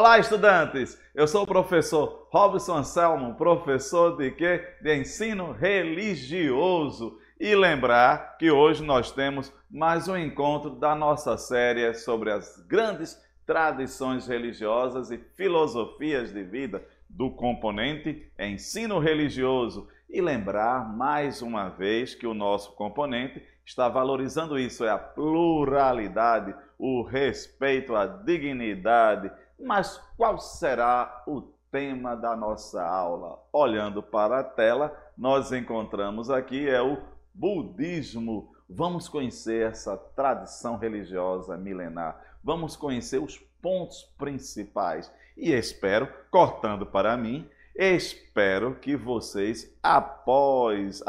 Olá, estudantes! Eu sou o professor Robson Anselmo, professor de quê? De ensino religioso. E lembrar que hoje nós temos mais um encontro da nossa série sobre as grandes tradições religiosas e filosofias de vida do componente ensino religioso. E lembrar mais uma vez que o nosso componente está valorizando isso, é a pluralidade, o respeito à dignidade. Mas qual será o tema da nossa aula? Olhando para a tela, nós encontramos aqui o budismo. Vamos conhecer essa tradição religiosa milenar. Vamos conhecer os pontos principais. E espero, cortando para mim, espero que vocês, após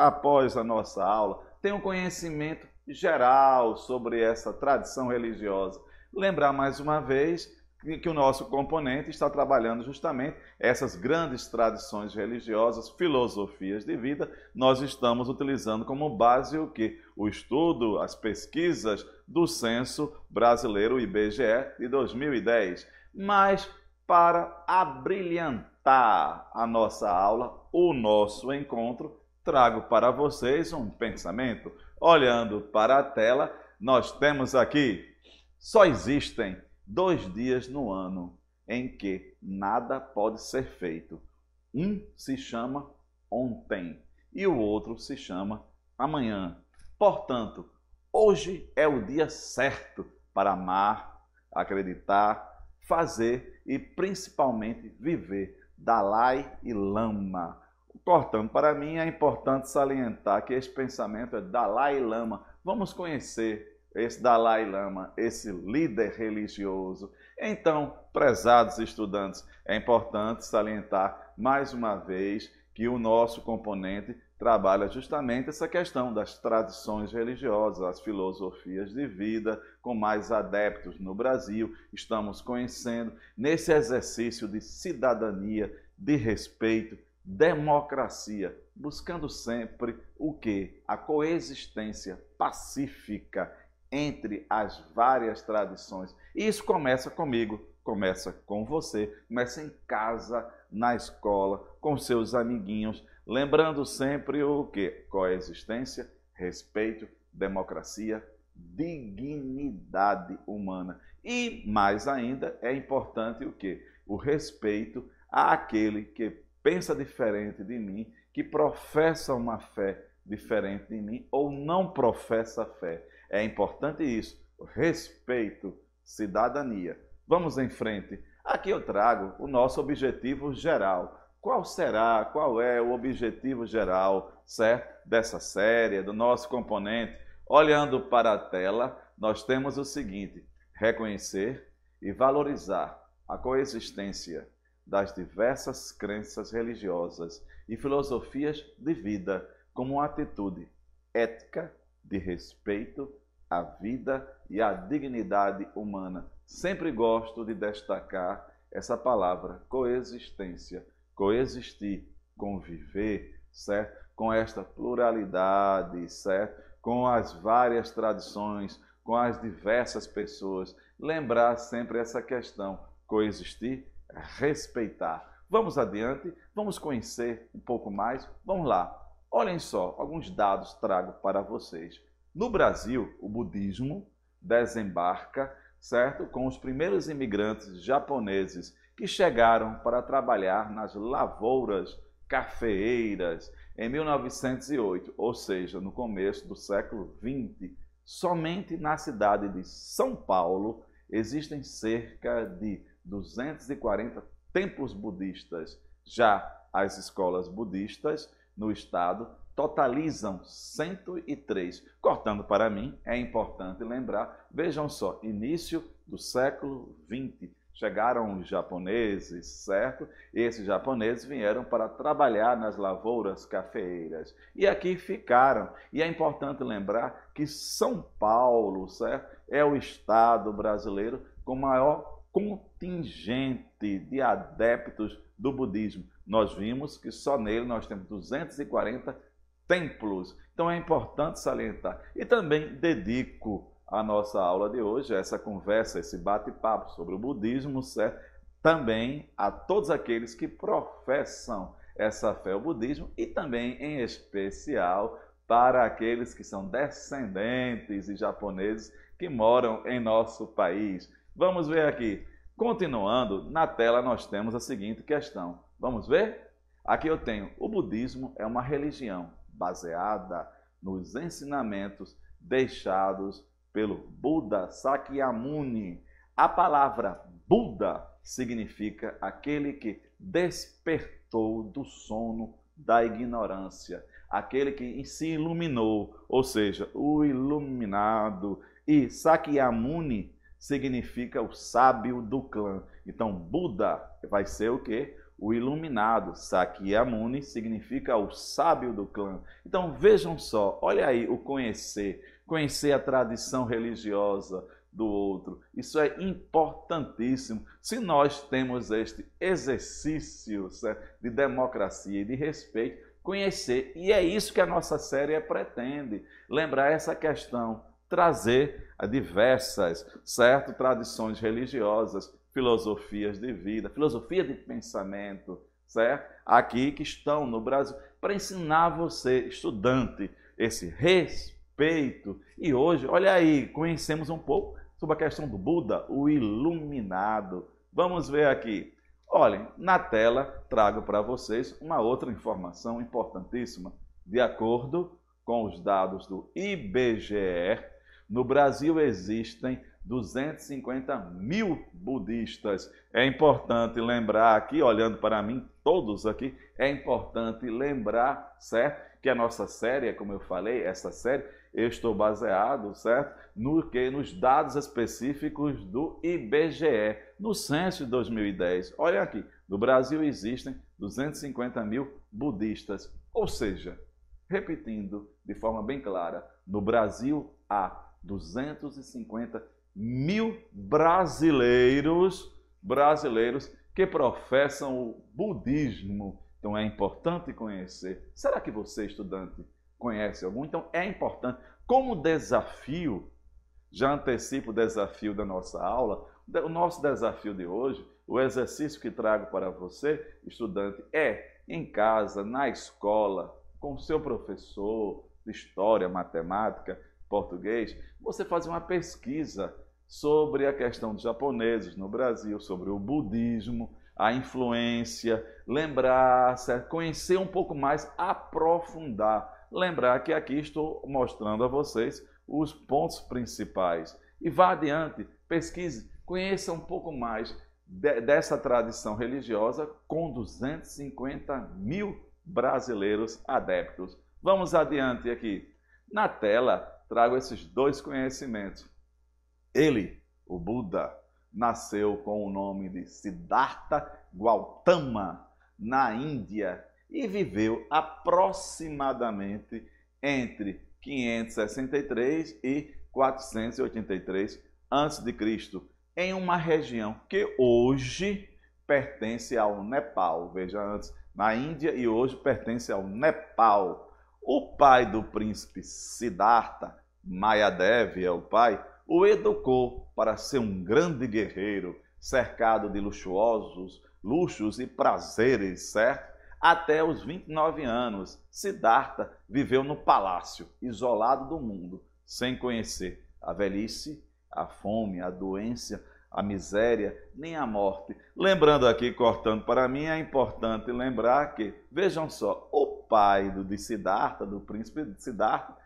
a nossa aula, tenham conhecimento geral sobre essa tradição religiosa. Lembrar mais uma vez que o nosso componente está trabalhando justamente essas grandes tradições religiosas, filosofias de vida. Nós estamos utilizando como base o quê? O estudo, as pesquisas do Censo Brasileiro IBGE de 2010. Mas para abrilhantar a nossa aula, o nosso encontro, trago para vocês um pensamento. Olhando para a tela, nós temos aqui: só existem 2 dias no ano em que nada pode ser feito. Um se chama ontem e o outro se chama amanhã. Portanto, hoje é o dia certo para amar, acreditar, fazer e principalmente viver. Dalai Lama. Cortando para mim, é importante salientar que esse pensamento é Dalai Lama. Vamos conhecer esse Dalai Lama, esse líder religioso. Então, prezados estudantes, é importante salientar mais uma vez que o nosso componente trabalha justamente essa questão das tradições religiosas, as filosofias de vida, com mais adeptos no Brasil. Estamos conhecendo nesse exercício de cidadania, de respeito, democracia, buscando sempre o quê? A coexistência pacífica entre as várias tradições. E isso começa comigo, começa com você, começa em casa, na escola, com seus amiguinhos, lembrando sempre o quê? Coexistência, respeito, democracia, dignidade humana. E mais ainda é importante o quê? O respeito àquele que pensa diferente de mim, que professa uma fé diferente de mim ou não professa fé. É importante isso, respeito, cidadania. Vamos em frente. Aqui eu trago o nosso objetivo geral. Qual é o objetivo geral, certo? Dessa série, do nosso componente? Olhando para a tela, nós temos o seguinte: reconhecer e valorizar a coexistência das diversas crenças religiosas e filosofias de vida como uma atitude ética de respeito à vida e à dignidade humana. Sempre gosto de destacar essa palavra, coexistência. Coexistir, conviver, certo? Com esta pluralidade, certo? Com as várias tradições, com as diversas pessoas. Lembrar sempre essa questão, coexistir, respeitar. Vamos adiante, vamos conhecer um pouco mais. Vamos lá. Olhem só, alguns dados trago para vocês. No Brasil, o budismo desembarca, certo, com os primeiros imigrantes japoneses que chegaram para trabalhar nas lavouras cafeeiras em 1908, ou seja, no começo do século XX. Somente na cidade de São Paulo existem cerca de 240 templos budistas. Já as escolas budistas no estado totalizam 103. Cortando para mim, é importante lembrar, vejam só, início do século XX, chegaram os japoneses, certo? Esses japoneses vieram para trabalhar nas lavouras cafeeiras e aqui ficaram. E é importante lembrar que São Paulo, certo, é o estado brasileiro com maior contingente de adeptos do budismo. Nós vimos que só nele nós temos 240 templos. Então é importante salientar. E também dedico a nossa aula de hoje, essa conversa, esse bate-papo sobre o budismo, certo? também a todos aqueles que professam essa fé, o budismo, e também, em especial, para aqueles que são descendentes de japoneses que moram em nosso país. Vamos ver aqui. Continuando, na tela nós temos a seguinte questão. Vamos ver? Aqui eu tenho: o budismo é uma religião baseada nos ensinamentos deixados pelo Buda Sakyamuni. A palavra Buda significa aquele que despertou do sono da ignorância, aquele que se iluminou, ou seja, o iluminado. E Sakyamuni significa o sábio do clã. Então, Buda vai ser o quê? O iluminado. Sakyamuni significa o sábio do clã. Então, vejam só, olha aí o conhecer a tradição religiosa do outro. Isso é importantíssimo. Se nós temos este exercício, certo, de democracia e de respeito, conhecer, e é isso que a nossa série pretende, lembrar essa questão, trazer a diversas, certo, tradições religiosas, filosofias de vida, filosofia de pensamento, certo? Aqui que estão no Brasil, para ensinar você, estudante, esse respeito. E hoje, olha aí, conhecemos um pouco sobre a questão do Buda, o iluminado. Vamos ver aqui. Olhem, na tela trago para vocês uma outra informação importantíssima. De acordo com os dados do IBGE, no Brasil existem 250 mil budistas. É importante lembrar aqui, olhando para mim, todos aqui, é importante lembrar, certo? Que a nossa série, como eu falei, essa série, eu estou baseado, certo? Nos dados específicos do IBGE, no censo de 2010. Olha aqui, no Brasil existem 250 mil budistas. Ou seja, repetindo de forma bem clara, no Brasil há 250 mil brasileiros que professam o budismo. Então é importante conhecer. Será que você, estudante, conhece algum? Então é importante. Como desafio, já antecipo o desafio da nossa aula, o nosso desafio de hoje, o exercício que trago para você, estudante, é em casa, na escola, com o seu professor de história, matemática, português, você fazer uma pesquisa sobre a questão dos japoneses no Brasil, sobre o budismo, a influência, lembrar, certo? Conhecer um pouco mais, aprofundar. Lembrar que aqui estou mostrando a vocês os pontos principais. E vá adiante, pesquise, conheça um pouco mais dessa tradição religiosa com 250 mil brasileiros adeptos. Vamos adiante aqui. Na tela, trago esses dois conhecimentos. Ele, o Buda, nasceu com o nome de Siddhartha Gautama, na Índia, e viveu aproximadamente entre 563 e 483 a.C., em uma região que hoje pertence ao Nepal. Veja, antes na Índia e hoje pertence ao Nepal. O pai do príncipe Siddhartha, Mayadev é o pai, o educou para ser um grande guerreiro, cercado de luxos e prazeres, certo? Até os 29 anos, Siddhartha viveu no palácio, isolado do mundo, sem conhecer a velhice, a fome, a doença, a miséria, nem a morte. Lembrando aqui, cortando para mim, é importante lembrar que, vejam só, o pai de Siddhartha, do príncipe Siddhartha,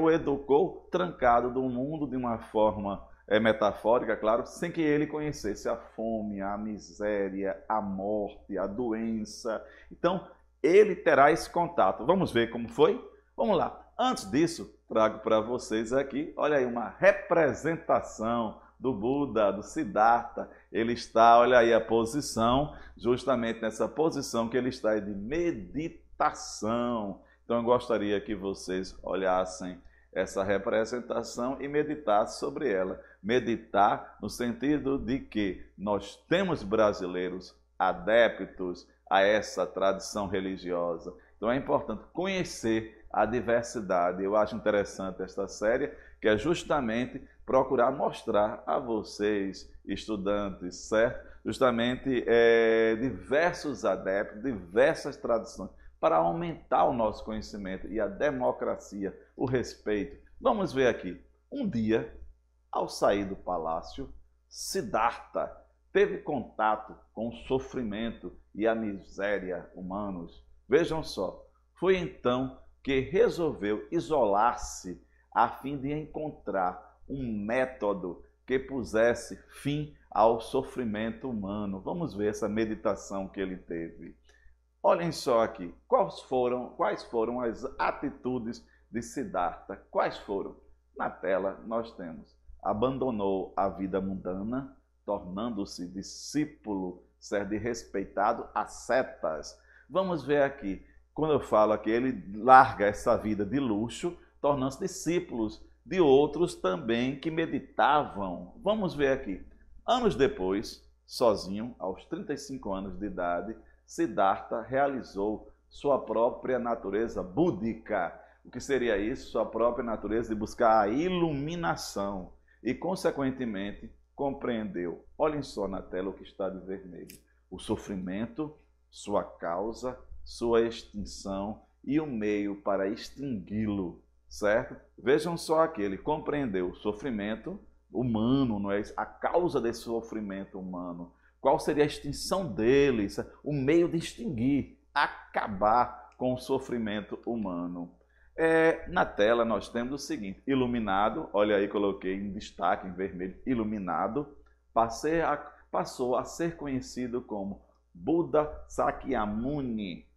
o educou trancado do mundo de uma forma metafórica, claro, sem que ele conhecesse a fome, a miséria, a morte, a doença. Então, ele terá esse contato. Vamos ver como foi? Vamos lá. Antes disso, trago para vocês aqui, olha aí, uma representação do Buda, do Siddhartha. Ele está, olha aí a posição, justamente nessa posição que ele está de meditação. Então eu gostaria que vocês olhassem essa representação e meditassem sobre ela. Meditar no sentido de que nós temos brasileiros adeptos a essa tradição religiosa. Então é importante conhecer a diversidade. Eu acho interessante esta série, que é justamente procurar mostrar a vocês, estudantes, certo? justamente diversos adeptos, diversas tradições, para aumentar o nosso conhecimento e a democracia, o respeito. Vamos ver aqui. Um dia, ao sair do palácio, Siddhartha teve contato com o sofrimento e a miséria humanos. Vejam só, foi então que resolveu isolar-se a fim de encontrar um método que pusesse fim ao sofrimento humano. Vamos ver essa meditação que ele teve. Olhem só aqui, quais foram as atitudes de Siddhartha? Quais foram? Na tela nós temos: abandonou a vida mundana, tornando-se discípulo, ser respeitado, ascetas. Vamos ver aqui, quando eu falo aqui, ele larga essa vida de luxo, tornando-se discípulos de outros também que meditavam. Vamos ver aqui. Anos depois, sozinho, aos 35 anos de idade, Siddhartha realizou sua própria natureza búdica. O que seria isso? Sua própria natureza de buscar a iluminação. E, consequentemente, compreendeu. Olhem só na tela o que está de vermelho. O sofrimento, sua causa, sua extinção e o meio para extingui-lo, certo? Vejam só aqui, ele compreendeu o sofrimento humano, não é isso? A causa desse sofrimento humano. Qual seria a extinção dele? O meio de extinguir, acabar com o sofrimento humano. Na tela nós temos o seguinte: iluminado, olha aí, coloquei em destaque em vermelho, iluminado, passou a ser conhecido como Buda Sakyamuni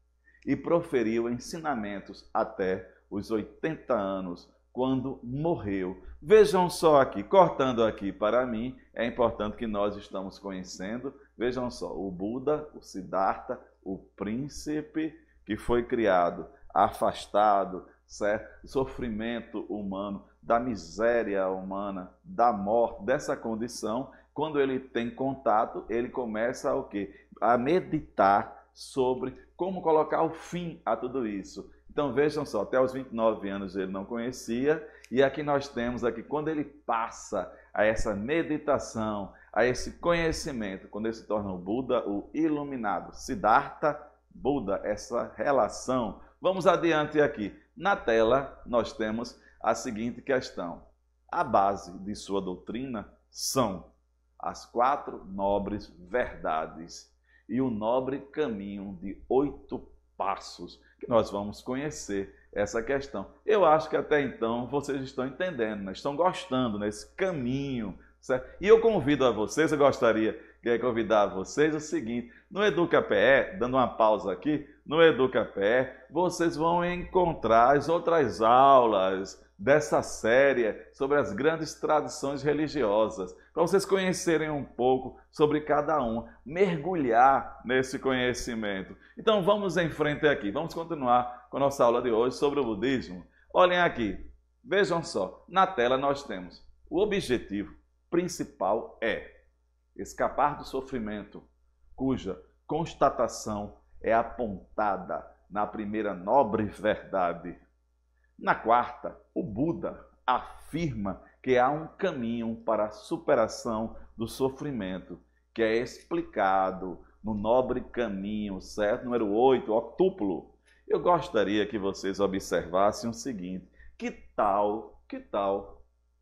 e proferiu ensinamentos até os 80 anos, quando morreu. Vejam só aqui, cortando aqui para mim, é importante que nós estamos conhecendo, vejam só, o Buda, o Siddhartha, o príncipe que foi criado, afastado, certo? Sofrimento humano, da miséria humana, da morte, dessa condição. Quando ele tem contato, ele começa o quê? A meditar sobre como colocar o fim a tudo isso. Então vejam só, até os 29 anos ele não conhecia, e aqui nós temos aqui, quando ele passa a essa meditação, a esse conhecimento, quando ele se torna o Buda, o iluminado, Siddhartha, Buda, essa relação. Vamos adiante aqui. Na tela nós temos a seguinte questão: a base de sua doutrina são as 4 nobres verdades e o nobre caminho de 8 passos, que nós vamos conhecer essa questão. Eu acho que até então vocês estão entendendo, né? Estão gostando nesse caminho, certo? E eu convido a vocês, eu gostaria de convidar vocês o seguinte: no EducaPE, dando uma pausa aqui, no EducaPE, vocês vão encontrar as outras aulas dessa série sobre as grandes tradições religiosas, para vocês conhecerem um pouco sobre cada um, mergulhar nesse conhecimento. Então vamos em frente aqui, vamos continuar com a nossa aula de hoje sobre o budismo. Olhem aqui, vejam só, na tela nós temos: o objetivo principal é escapar do sofrimento, cuja constatação é apontada na primeira nobre verdade. Na quarta, o Buda afirma que há um caminho para a superação do sofrimento, que é explicado no nobre caminho, certo? Número 8, octúplo. Eu gostaria que vocês observassem o seguinte: que tal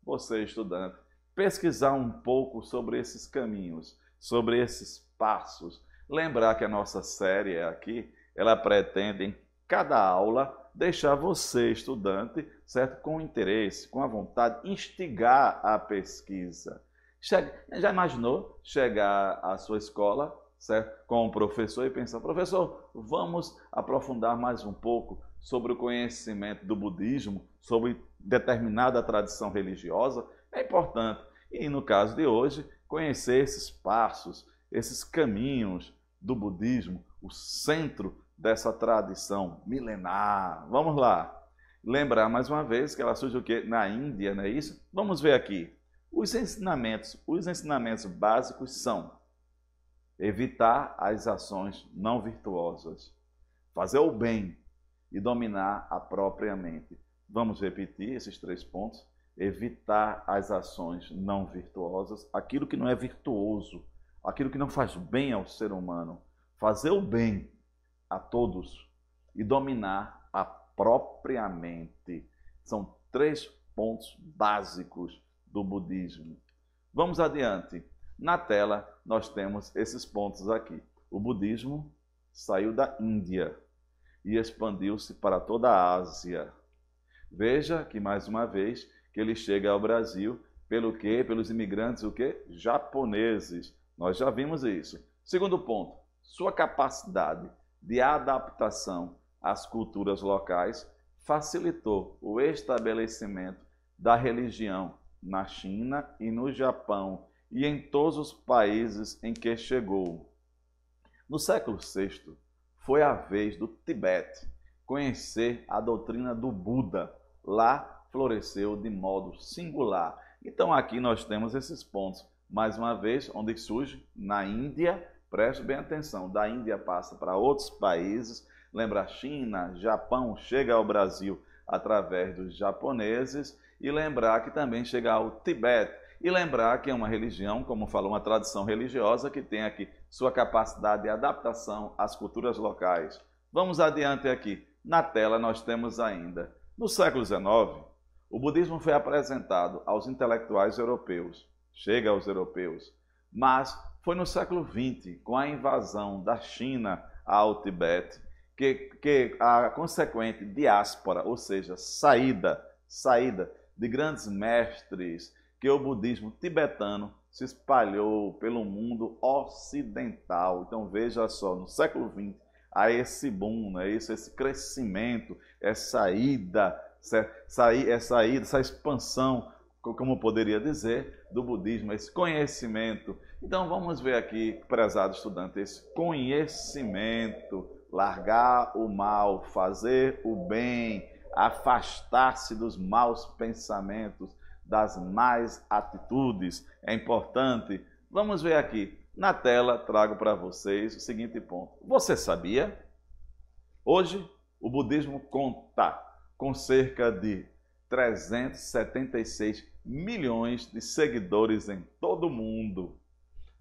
você, estudante, pesquisar um pouco sobre esses caminhos, sobre esses passos? Lembrar que a nossa série aqui, ela pretende em cada aula deixar você, estudante, certo, com interesse, com a vontade, instigar a pesquisa. Já imaginou chegar à sua escola, certo, com o professor e pensar: professor, vamos aprofundar mais um pouco sobre o conhecimento do budismo, sobre determinada tradição religiosa? É importante. E no caso de hoje, conhecer esses passos, esses caminhos do budismo, o centro dessa tradição milenar. Vamos lá. Lembrar mais uma vez que ela surge o quê? Na Índia, não é isso? Vamos ver aqui. Os ensinamentos básicos são: evitar as ações não virtuosas, fazer o bem e dominar a própria mente. Vamos repetir esses 3 pontos. Evitar as ações não virtuosas, aquilo que não é virtuoso, aquilo que não faz bem ao ser humano, fazer o bem a todos e dominar a própria mente. São 3 pontos básicos do budismo. Vamos adiante. Na tela nós temos esses pontos aqui. O budismo saiu da Índia e expandiu-se para toda a Ásia. Veja que mais uma vez que ele chega ao Brasil pelo quê? Pelos imigrantes o quê? Japoneses. Nós já vimos isso. Segundo ponto, sua capacidade de adaptação às culturas locais facilitou o estabelecimento da religião na China e no Japão e em todos os países em que chegou. No século VI, foi a vez do Tibete conhecer a doutrina do Buda. Lá floresceu de modo singular. Então aqui nós temos esses pontos. Mais uma vez, onde surge? Na Índia. Preste bem atenção, da Índia passa para outros países. Lembra, China, Japão, chega ao Brasil através dos japoneses. E lembrar que também chega ao Tibete. E lembrar que é uma religião, como falou, uma tradição religiosa que tem aqui sua capacidade de adaptação às culturas locais. Vamos adiante aqui. Na tela nós temos ainda, no século XIX, o budismo foi apresentado aos intelectuais europeus. Chega aos europeus. Mas foi no século XX, com a invasão da China ao Tibete, que a consequente diáspora, ou seja, saída de grandes mestres, que o budismo tibetano se espalhou pelo mundo ocidental. Então veja só, no século XX, há esse boom, né? Esse crescimento, essa expansão, como poderia dizer, do budismo, esse conhecimento. Então vamos ver aqui, prezado estudante, esse conhecimento, largar o mal, fazer o bem, afastar-se dos maus pensamentos, das más atitudes. É importante. Vamos ver aqui. Na tela trago para vocês o seguinte ponto. Você sabia? Hoje o budismo conta com cerca de 376 milhões de seguidores em todo o mundo.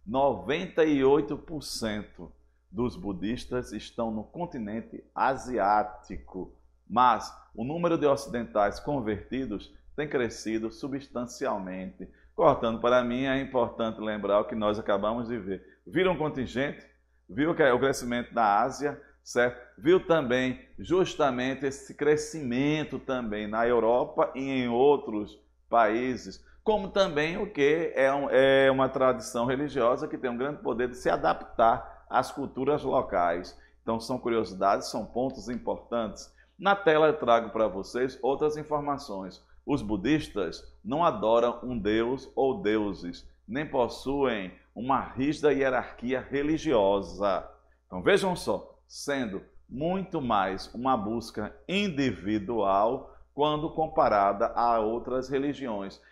98% dos budistas estão no continente asiático, mas o número de ocidentais convertidos tem crescido substancialmente. Cortando para mim, é importante lembrar o que nós acabamos de ver. Viram um contingente? Viu que é o crescimento da Ásia, certo? Viu também justamente esse crescimento também na Europa e em outros países, como também o que é uma tradição religiosa que tem um grande poder de se adaptar às culturas locais. Então são curiosidades, são pontos importantes. Na tela eu trago para vocês outras informações. Os budistas não adoram um deus ou deuses, nem possuem uma rígida hierarquia religiosa. Então vejam só, sendo muito mais uma busca individual quando comparada a outras religiões.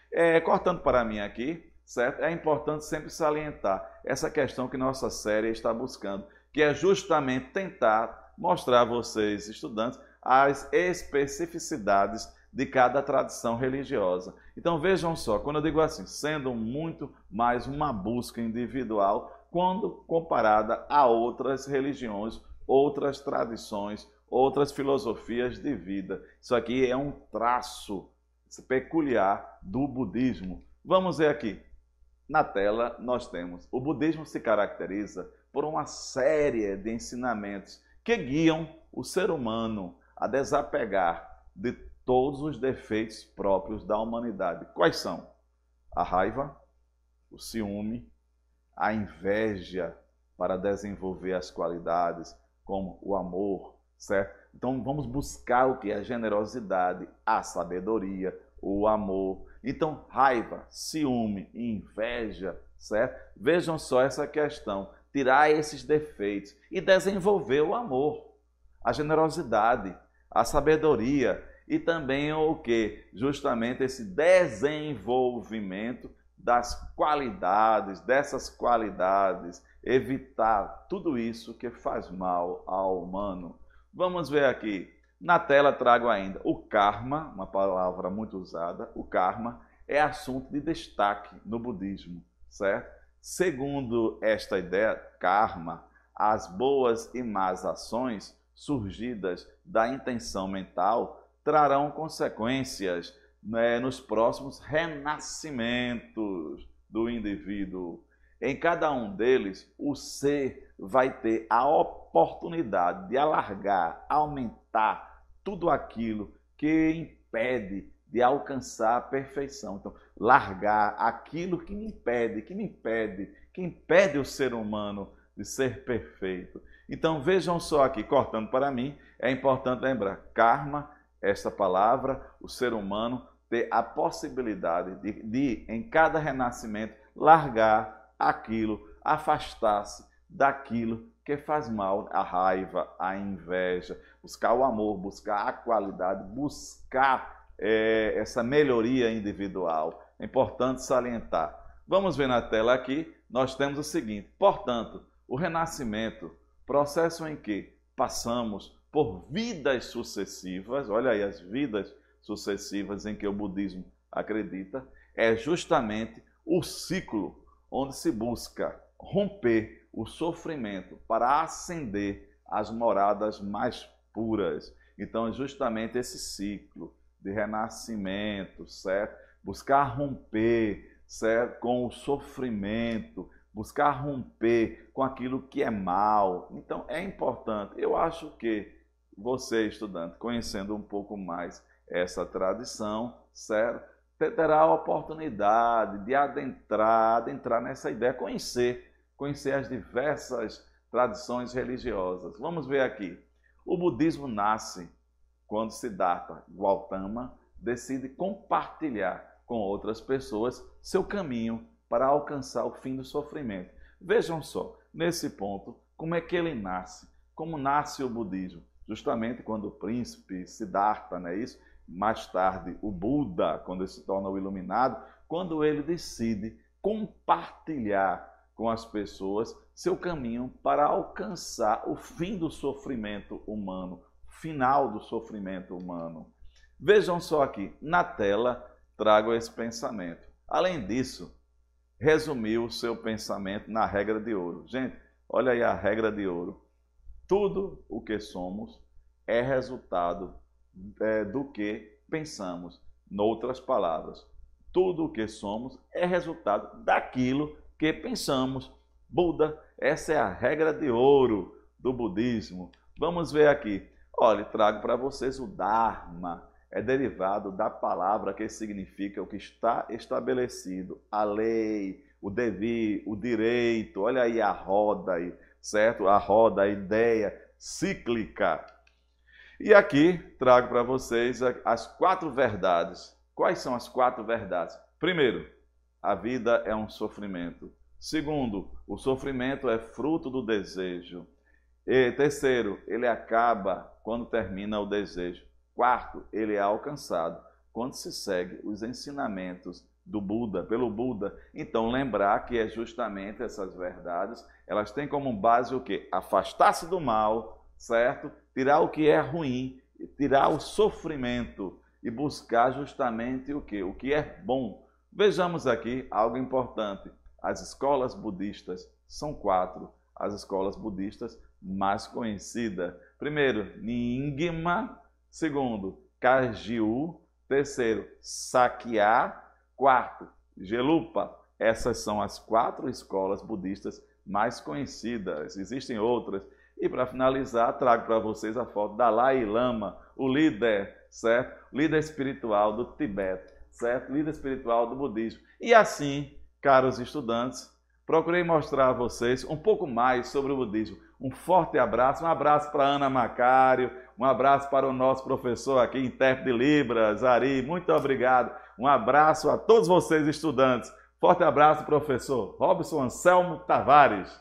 Cortando para mim aqui, certo? É importante sempre salientar essa questão que nossa série está buscando, que é justamente tentar mostrar a vocês, estudantes, as especificidades de cada tradição religiosa. Então vejam só, quando eu digo assim, sendo muito mais uma busca individual quando comparada a outras religiões, outras tradições, outras filosofias de vida. Isso aqui é um traço peculiar do budismo. Vamos ver aqui. Na tela nós temos, o budismo se caracteriza por uma série de ensinamentos que guiam o ser humano a desapegar de todos os defeitos próprios da humanidade. Quais são? A raiva, o ciúme, a inveja para desenvolver as qualidades, como o amor, certo? Então vamos buscar o que? A generosidade, a sabedoria, o amor. Então raiva, ciúme, inveja, certo? Vejam só essa questão, tirar esses defeitos e desenvolver o amor, a generosidade, a sabedoria e também o que? Justamente esse desenvolvimento das qualidades, dessas qualidades, evitar tudo isso que faz mal ao humano. Vamos ver aqui. Na tela trago ainda o karma, uma palavra muito usada. O karma é assunto de destaque no budismo, certo? Segundo esta ideia, karma, as boas e más ações surgidas da intenção mental trarão consequências, né, nos próximos renascimentos do indivíduo. Em cada um deles, o ser vai ter a oportunidade de alargar, aumentar tudo aquilo que impede de alcançar a perfeição. Então, largar aquilo que impede o ser humano de ser perfeito. Então, vejam só aqui, cortando para mim, é importante lembrar, karma, esta palavra, o ser humano ter a possibilidade de em cada renascimento, largar aquilo, afastar-se daquilo que faz mal, a raiva, a inveja, buscar o amor, buscar a qualidade, buscar essa melhoria individual. É importante salientar. Vamos ver na tela aqui, nós temos o seguinte, portanto, o renascimento, processo em que passamos por vidas sucessivas, olha aí as vidas sucessivas em que o budismo acredita, é justamente o ciclo onde se busca romper o sofrimento para ascender às moradas mais puras. Então, é justamente esse ciclo de renascimento, certo? Buscar romper, certo? Com o sofrimento, buscar romper com aquilo que é mal. Então, é importante. Eu acho que você, estudante, conhecendo um pouco mais essa tradição, certo? Terá a oportunidade de adentrar nessa ideia, conhecer as diversas tradições religiosas. Vamos ver aqui. O budismo nasce quando Siddhartha Gautama decide compartilhar com outras pessoas seu caminho para alcançar o fim do sofrimento. Vejam só, nesse ponto, como é que ele nasce? Como nasce o budismo? Justamente quando o príncipe Siddhartha, não é isso? Mais tarde, o Buda, quando ele se torna o iluminado, quando ele decide compartilhar com as pessoas seu caminho para alcançar o fim do sofrimento humano, final do sofrimento humano. Vejam só aqui, na tela, trago esse pensamento. Além disso, resumiu o seu pensamento na regra de ouro. Gente, olha aí a regra de ouro. Tudo o que somos é resultado do que pensamos. Noutras palavras, tudo o que somos é resultado daquilo que pensamos. Buda, essa é a regra de ouro do budismo. Vamos ver aqui. Olha, trago para vocês o Dharma. É derivado da palavra que significa o que está estabelecido, a lei, o devir, o direito. Olha aí a roda aí, certo? A roda, a ideia cíclica. E aqui trago para vocês as 4 verdades. Quais são as 4 verdades? Primeiro, a vida é um sofrimento. Segundo, o sofrimento é fruto do desejo. E terceiro, ele acaba quando termina o desejo. Quarto, ele é alcançado quando se segue os ensinamentos do Buda, pelo Buda. Então, lembrar que é justamente essas verdades, elas têm como base o quê? Afastar-se do mal, certo? Tirar o que é ruim, tirar o sofrimento e buscar justamente o quê? O que é bom. Vejamos aqui algo importante. As escolas budistas são 4, as escolas budistas mais conhecidas. Primeiro, Nyingma. Segundo, Kagyu. Terceiro, Sakya. Quarto, Gelupa. Essas são as 4 escolas budistas mais conhecidas. Existem outras. E para finalizar, trago para vocês a foto da Dalai Lama, o líder, certo? Líder espiritual do Tibete, certo? Líder espiritual do budismo. E assim, caros estudantes, procurei mostrar a vocês um pouco mais sobre o budismo. Um forte abraço, um abraço para Ana Macário, um abraço para o nosso professor aqui, intérprete de Libras, Ari, muito obrigado. Um abraço a todos vocês, estudantes. Forte abraço, professor Robson Anselmo Tavares.